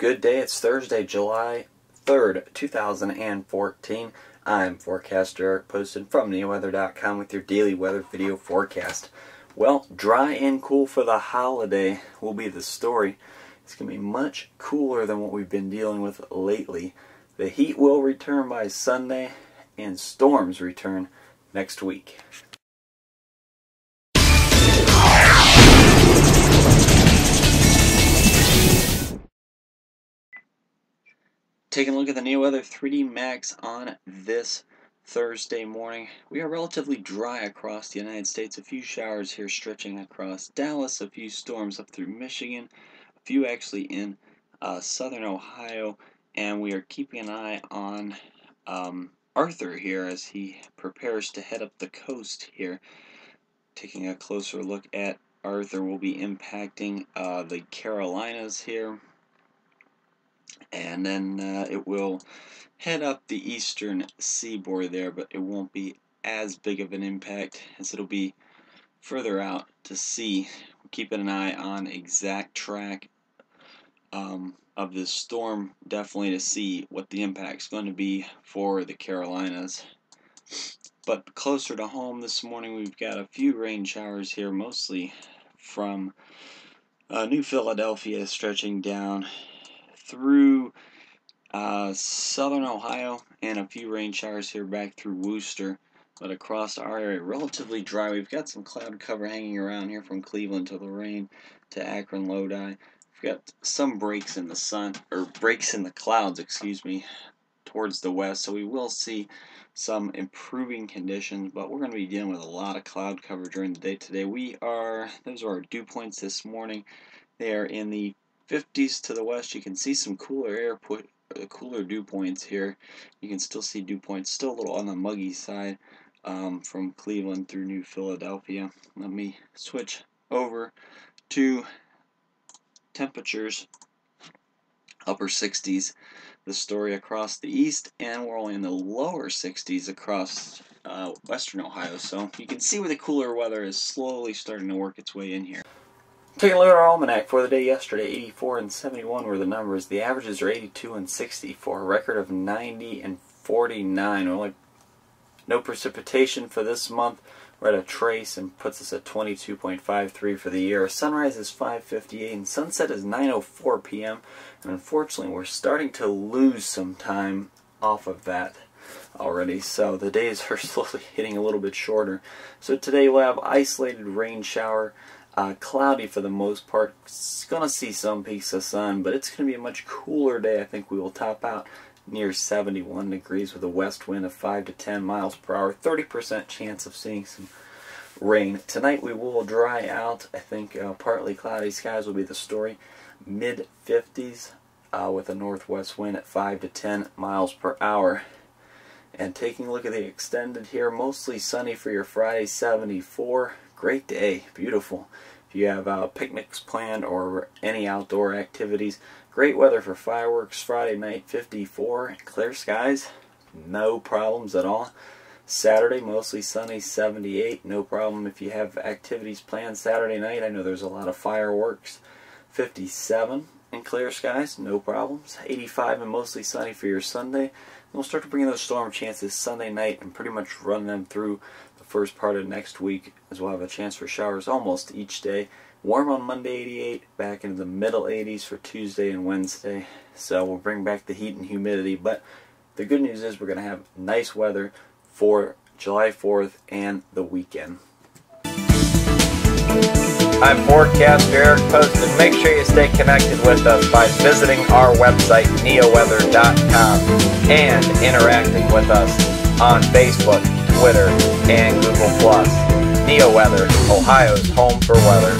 Good day. It's Thursday, July 3rd, 2014. I'm forecaster Eric Poston from NeoWeather.com with your daily weather video forecast. Well, dry and cool for the holiday will be the story. It's going to be much cooler than what we've been dealing with lately. The heat will return by Sunday, and storms return next week. Taking a look at the NeoWeather 3D Max on this Thursday morning. We are relatively dry across the United States. A few showers here stretching across Dallas, a few storms up through Michigan, a few actually in southern Ohio, and we are keeping an eye on Arthur here as he prepares to head up the coast here. Taking a closer look at Arthur will be impacting the Carolinas here. And then it will head up the eastern seaboard there, but it won't be as big of an impact as it'll be further out to sea. We're keeping an eye on exact track of this storm, definitely to see what the impact's going to be for the Carolinas. But closer to home this morning, we've got a few rain showers here, mostly from New Philadelphia stretching down through southern Ohio, and a few rain showers here back through Worcester. But across our area, relatively dry. We've got some cloud cover hanging around here from Cleveland to Lorain to Akron, Lodi. We've got some breaks in the sun, or breaks in the clouds, excuse me, towards the west. So we will see some improving conditions, but we're going to be dealing with a lot of cloud cover during the day today. Those are our dew points this morning. They are in the 50s to the west. You can see some cooler cooler dew points here. You can still see dew points, still a little on the muggy side from Cleveland through New Philadelphia. Let me switch over to temperatures. Upper 60s, the story across the east, and we're only in the lower 60s across western Ohio. So you can see where the cooler weather is slowly starting to work its way in here. Taking a look at our almanac for the day yesterday, 84 and 71 were the numbers. The averages are 82 and 64, a record of 90 and 49. Only no precipitation for this month. We're at a trace and puts us at 22.53 for the year. Sunrise is 5:58 and sunset is 9:04 p.m. And unfortunately, we're starting to lose some time off of that already, so the days are slowly getting a little bit shorter. So today we'll have isolated rain shower. Cloudy for the most part. It's going to see some peaks of sun, but it's going to be a much cooler day. I think we will top out near 71 degrees with a west wind of 5 to 10 miles per hour. 30% chance of seeing some rain. Tonight we will dry out. I think partly cloudy skies will be the story. Mid-50s with a northwest wind at 5 to 10 miles per hour. And taking a look at the extended here, mostly sunny for your Friday, 74. Great day, beautiful. If you have picnics planned or any outdoor activities, great weather for fireworks. Friday night, 54, clear skies, no problems at all. Saturday, mostly sunny, 78, no problem if you have activities planned Saturday night. I know there's a lot of fireworks. 57 and clear skies, no problems. 85 and mostly sunny for your Sunday. We'll start to bring in those storm chances Sunday night and pretty much run them through the first part of next week, as we'll have a chance for showers almost each day. Warm on Monday, 88, back into the middle 80s for Tuesday and Wednesday. So we'll bring back the heat and humidity, but the good news is we're going to have nice weather for July 4th and the weekend. I'm forecaster Eric Poston. Make sure you stay connected with us by visiting our website, NeoWeather.com, and interacting with us on Facebook, Twitter, and Google+. NeoWeather, Ohio's home for weather.